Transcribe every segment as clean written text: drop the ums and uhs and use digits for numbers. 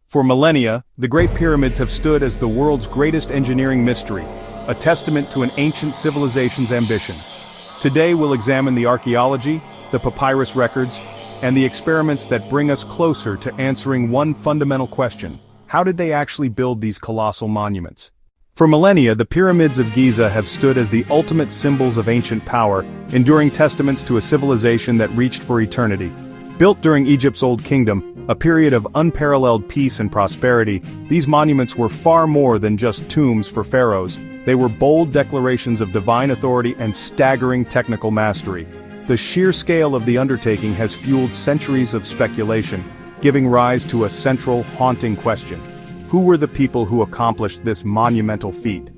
For millennia, the Great Pyramids have stood as the world's greatest engineering mystery, a testament to an ancient civilization's ambition. Today we'll examine the archaeology, the papyrus records, and the experiments that bring us closer to answering one fundamental question: how did they actually build these colossal monuments? For millennia, the pyramids of Giza have stood as the ultimate symbols of ancient power, enduring testaments to a civilization that reached for eternity. Built during Egypt's Old Kingdom, a period of unparalleled peace and prosperity, these monuments were far more than just tombs for pharaohs. They were bold declarations of divine authority and staggering technical mastery. The sheer scale of the undertaking has fueled centuries of speculation, giving rise to a central, haunting question: who were the people who accomplished this monumental feat?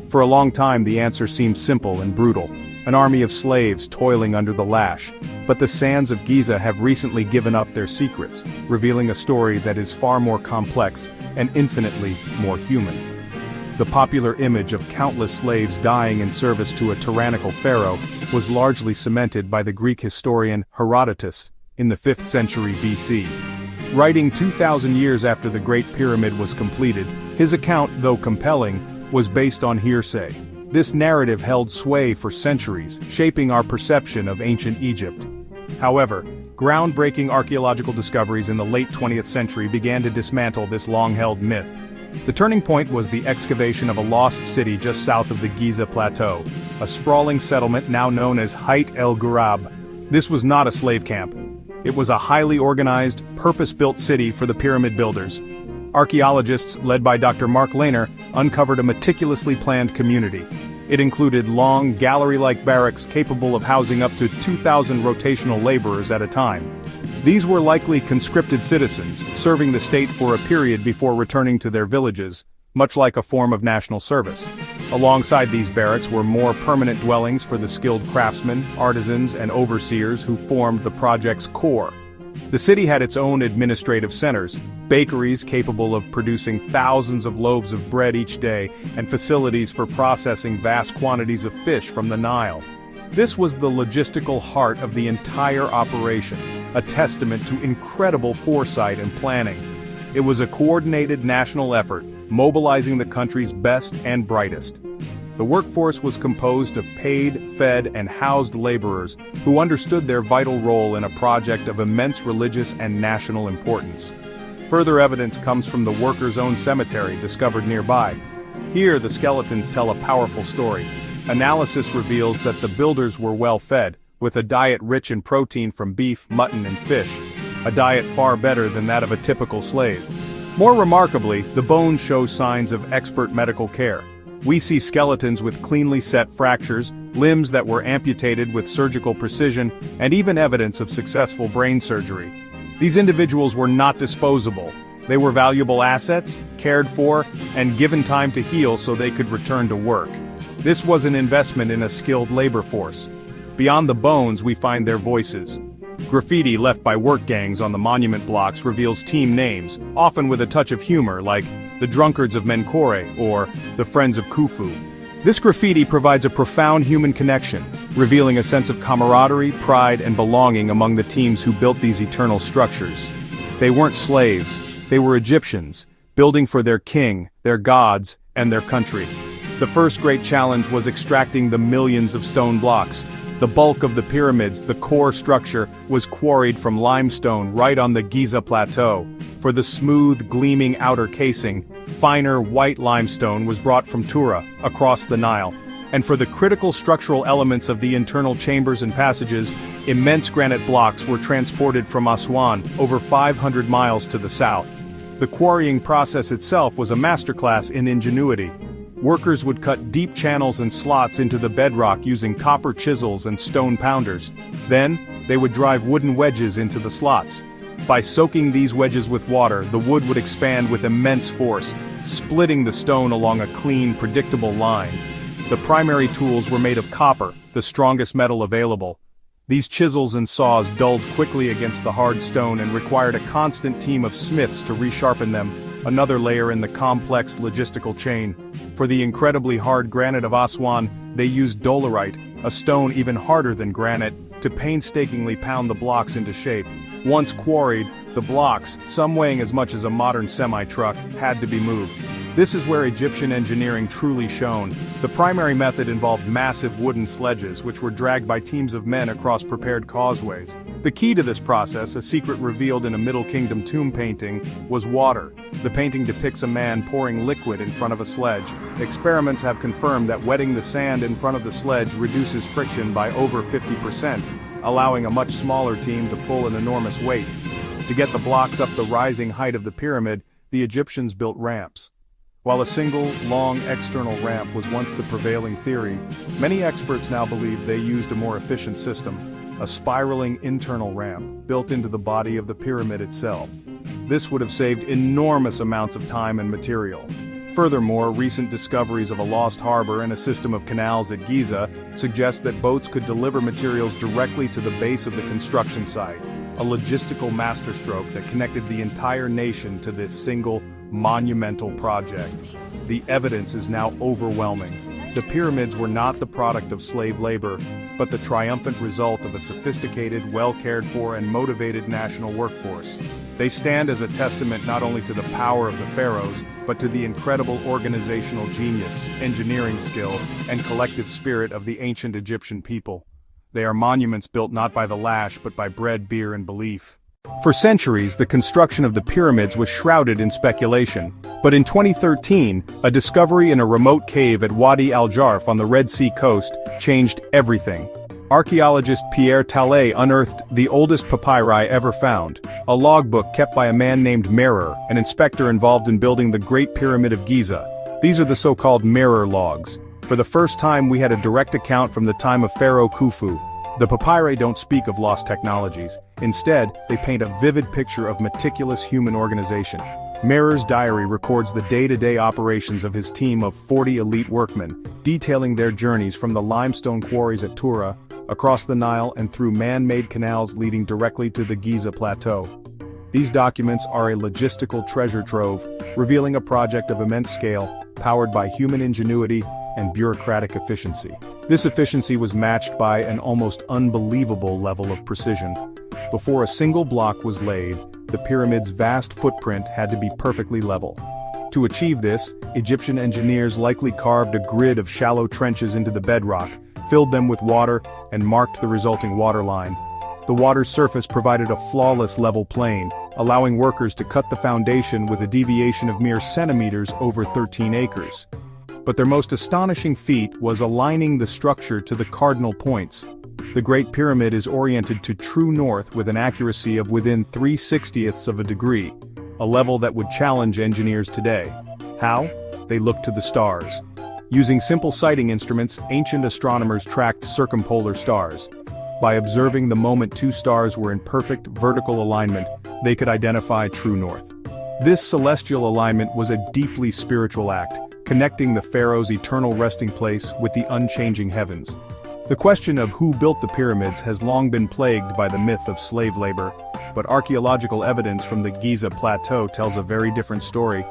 For a long time the answer seemed simple and brutal: an army of slaves toiling under the lash. But the sands of Giza have recently given up their secrets, revealing a story that is far more complex and infinitely more human. The popular image of countless slaves dying in service to a tyrannical pharaoh was largely cemented by the Greek historian Herodotus in the 5th century BC. Writing 2,000 years after the Great Pyramid was completed, his account, though compelling, was based on hearsay. This narrative held sway for centuries, shaping our perception of ancient Egypt. However, groundbreaking archaeological discoveries in the late 20th century began to dismantle this long-held myth. The turning point was the excavation of a lost city just south of the Giza Plateau, a sprawling settlement now known as Hayt el Ghurab. This was not a slave camp. It was a highly organized, purpose-built city for the pyramid builders. Archaeologists, led by Dr. Mark Lehner, uncovered a meticulously planned community. It included long, gallery-like barracks capable of housing up to 2,000 rotational laborers at a time. These were likely conscripted citizens, serving the state for a period before returning to their villages, much like a form of national service. Alongside these barracks were more permanent dwellings for the skilled craftsmen, artisans, and overseers who formed the project's core. The city had its own administrative centers, bakeries capable of producing thousands of loaves of bread each day, and facilities for processing vast quantities of fish from the Nile. This was the logistical heart of the entire operation, a testament to incredible foresight and planning. It was a coordinated national effort, mobilizing the country's best and brightest. The workforce was composed of paid, fed, and housed laborers who understood their vital role in a project of immense religious and national importance. Further evidence comes from the workers' own cemetery discovered nearby. Here the skeletons tell a powerful story. Analysis reveals that the builders were well fed, with a diet rich in protein from beef, mutton, and fish, a diet far better than that of a typical slave. More remarkably, the bones show signs of expert medical care. We see skeletons with cleanly set fractures, limbs that were amputated with surgical precision, and even evidence of successful brain surgery. These individuals were not disposable. They were valuable assets, cared for, and given time to heal so they could return to work. This was an investment in a skilled labor force. Beyond the bones we find their voices. Graffiti left by work gangs on the monument blocks reveals team names, often with a touch of humor, like the Drunkards of Menkore or the Friends of Khufu. This graffiti provides a profound human connection, revealing a sense of camaraderie, pride, and belonging among the teams who built these eternal structures. They weren't slaves, they were Egyptians, building for their king, their gods, and their country. The first great challenge was extracting the millions of stone blocks. The bulk of the pyramids, the core structure, was quarried from limestone right on the Giza Plateau. For the smooth, gleaming outer casing, finer white limestone was brought from Tura, across the Nile. And for the critical structural elements of the internal chambers and passages, immense granite blocks were transported from Aswan, over 500 miles to the south. The quarrying process itself was a masterclass in ingenuity. Workers would cut deep channels and slots into the bedrock using copper chisels and stone pounders. Then, they would drive wooden wedges into the slots. By soaking these wedges with water, the wood would expand with immense force, splitting the stone along a clean, predictable line. The primary tools were made of copper, the strongest metal available. These chisels and saws dulled quickly against the hard stone and required a constant team of smiths to resharpen them, another layer in the complex logistical chain. For the incredibly hard granite of Aswan, they used dolerite, a stone even harder than granite, to painstakingly pound the blocks into shape. Once quarried, the blocks, some weighing as much as a modern semi-truck, had to be moved. This is where Egyptian engineering truly shone. The primary method involved massive wooden sledges, which were dragged by teams of men across prepared causeways. The key to this process, a secret revealed in a Middle Kingdom tomb painting, was water. The painting depicts a man pouring liquid in front of a sledge. Experiments have confirmed that wetting the sand in front of the sledge reduces friction by over 50%, allowing a much smaller team to pull an enormous weight. To get the blocks up the rising height of the pyramid, the Egyptians built ramps. While a single, long external ramp was once the prevailing theory, many experts now believe they used a more efficient system, a spiraling internal ramp built into the body of the pyramid itself. This would have saved enormous amounts of time and material. Furthermore, recent discoveries of a lost harbor and a system of canals at Giza suggest that boats could deliver materials directly to the base of the construction site, a logistical masterstroke that connected the entire nation to this single, monumental project. The evidence is now overwhelming. The pyramids were not the product of slave labor, but the triumphant result of a sophisticated, well-cared-for and motivated national workforce. They stand as a testament not only to the power of the pharaohs, but to the incredible organizational genius, engineering skill, and collective spirit of the ancient Egyptian people. They are monuments built not by the lash but by bread, beer, and belief. For centuries, the construction of the pyramids was shrouded in speculation, but in 2013, a discovery in a remote cave at Wadi al-Jarf on the Red Sea coast changed everything. Archaeologist Pierre Tallet unearthed the oldest papyri ever found, a logbook kept by a man named Merer, an inspector involved in building the Great Pyramid of Giza. These are the so-called Merer logs. For the first time, we had a direct account from the time of Pharaoh Khufu. The papyri don't speak of lost technologies. Instead, they paint a vivid picture of meticulous human organization. Merer's diary records the day-to-day operations of his team of 40 elite workmen, detailing their journeys from the limestone quarries at Tura, across the Nile and through man-made canals leading directly to the Giza Plateau. These documents are a logistical treasure trove, revealing a project of immense scale, powered by human ingenuity and bureaucratic efficiency. This efficiency was matched by an almost unbelievable level of precision. Before a single block was laid, the pyramid's vast footprint had to be perfectly level. To achieve this, Egyptian engineers likely carved a grid of shallow trenches into the bedrock, filled them with water, and marked the resulting waterline. The water's surface provided a flawless level plane, allowing workers to cut the foundation with a deviation of mere centimeters over 13 acres. But their most astonishing feat was aligning the structure to the cardinal points. The Great Pyramid is oriented to true north with an accuracy of within 3/60ths of a degree, a level that would challenge engineers today. How? They looked to the stars. Using simple sighting instruments, ancient astronomers tracked circumpolar stars. By observing the moment two stars were in perfect vertical alignment, they could identify true north. This celestial alignment was a deeply spiritual act, connecting the pharaoh's eternal resting place with the unchanging heavens. The question of who built the pyramids has long been plagued by the myth of slave labor, but archaeological evidence from the Giza Plateau tells a very different story.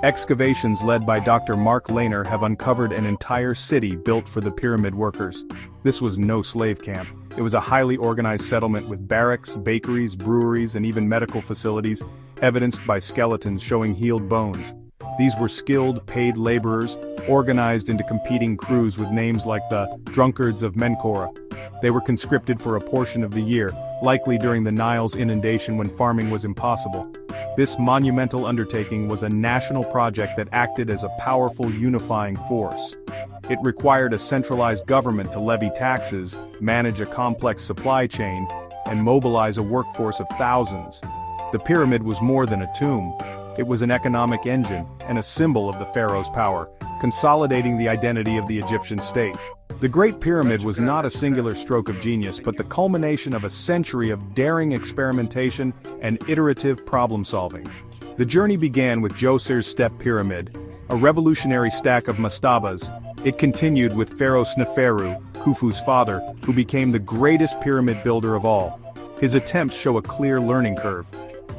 Excavations led by Dr. Mark Lehner have uncovered an entire city built for the pyramid workers. This was no slave camp. It was a highly organized settlement with barracks, bakeries, breweries, and even medical facilities, evidenced by skeletons showing healed bones. These were skilled, paid laborers, organized into competing crews with names like the Drunkards of Menkora. They were conscripted for a portion of the year, likely during the Nile's inundation when farming was impossible. This monumental undertaking was a national project that acted as a powerful unifying force. It required a centralized government to levy taxes, manage a complex supply chain, and mobilize a workforce of thousands. The pyramid was more than a tomb. It was an economic engine and a symbol of the pharaoh's power, consolidating the identity of the Egyptian state. The Great Pyramid was not a singular stroke of genius but the culmination of a century of daring experimentation and iterative problem-solving. The journey began with Djoser's Step Pyramid, a revolutionary stack of mastabas. It continued with Pharaoh Sneferu, Khufu's father, who became the greatest pyramid builder of all. His attempts show a clear learning curve.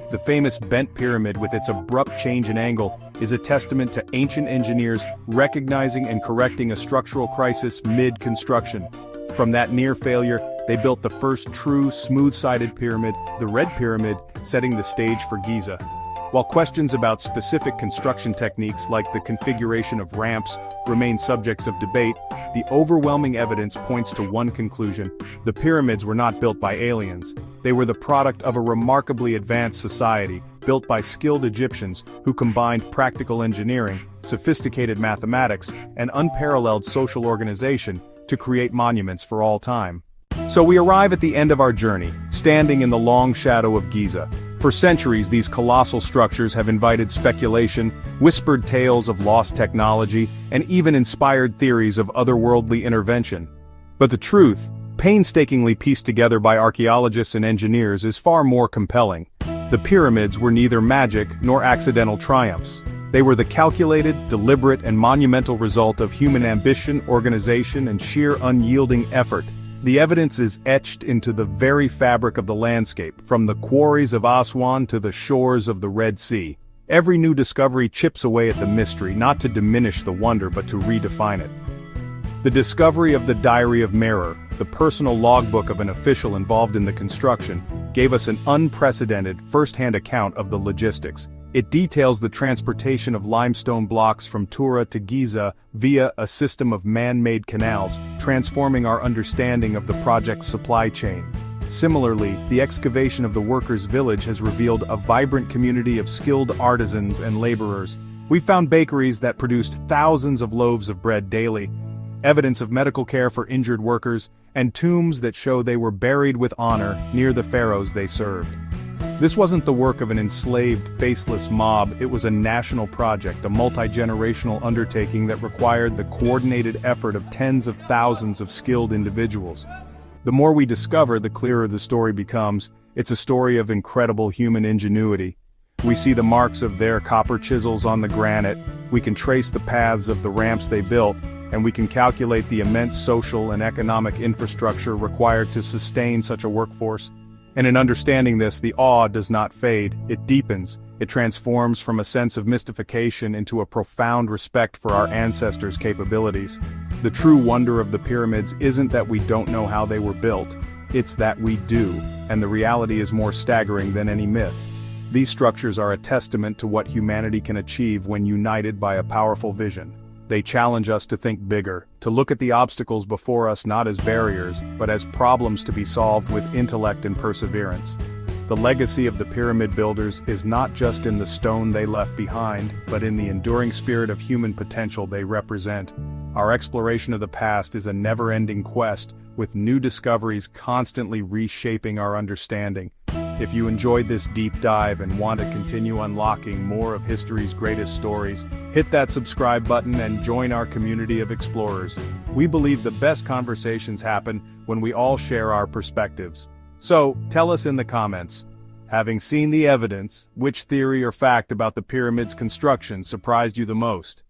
The famous bent pyramid with its abrupt change in angle is a testament to ancient engineers recognizing and correcting a structural crisis mid-construction. From that near failure, they built the first true smooth-sided pyramid, the Red Pyramid, setting the stage for Giza. While questions about specific construction techniques like the configuration of ramps remain subjects of debate, the overwhelming evidence points to one conclusion: the pyramids were not built by aliens. They were the product of a remarkably advanced society, built by skilled Egyptians who combined practical engineering, sophisticated mathematics, and unparalleled social organization to create monuments for all time. So we arrive at the end of our journey, standing in the long shadow of Giza. For centuries, these colossal structures have invited speculation, whispered tales of lost technology, and even inspired theories of otherworldly intervention. But the truth, painstakingly pieced together by archaeologists and engineers, is far more compelling. The pyramids were neither magic nor accidental triumphs. They were the calculated, deliberate, and monumental result of human ambition, organization, and sheer unyielding effort. The evidence is etched into the very fabric of the landscape, from the quarries of Aswan to the shores of the Red Sea. Every new discovery chips away at the mystery, not to diminish the wonder but to redefine it. The discovery of the Diary of Merer, the personal logbook of an official involved in the construction, gave us an unprecedented, first-hand account of the logistics. It details the transportation of limestone blocks from Tura to Giza via a system of man-made canals, transforming our understanding of the project's supply chain. Similarly, the excavation of the workers' village has revealed a vibrant community of skilled artisans and laborers. We found bakeries that produced thousands of loaves of bread daily, evidence of medical care for injured workers, and tombs that show they were buried with honor near the pharaohs they served. This wasn't the work of an enslaved, faceless mob. It was a national project, a multi-generational undertaking that required the coordinated effort of tens of thousands of skilled individuals. The more we discover, the clearer the story becomes. It's a story of incredible human ingenuity. We see the marks of their copper chisels on the granite, we can trace the paths of the ramps they built, and we can calculate the immense social and economic infrastructure required to sustain such a workforce. And in understanding this, the awe does not fade, it deepens. It transforms from a sense of mystification into a profound respect for our ancestors' capabilities. The true wonder of the pyramids isn't that we don't know how they were built, it's that we do, and the reality is more staggering than any myth. These structures are a testament to what humanity can achieve when united by a powerful vision. They challenge us to think bigger, to look at the obstacles before us not as barriers, but as problems to be solved with intellect and perseverance. The legacy of the pyramid builders is not just in the stone they left behind, but in the enduring spirit of human potential they represent. Our exploration of the past is a never-ending quest, with new discoveries constantly reshaping our understanding. If you enjoyed this deep dive and want to continue unlocking more of history's greatest stories, hit that subscribe button and join our community of explorers. We believe the best conversations happen when we all share our perspectives. So, tell us in the comments, having seen the evidence, which theory or fact about the pyramid's construction surprised you the most?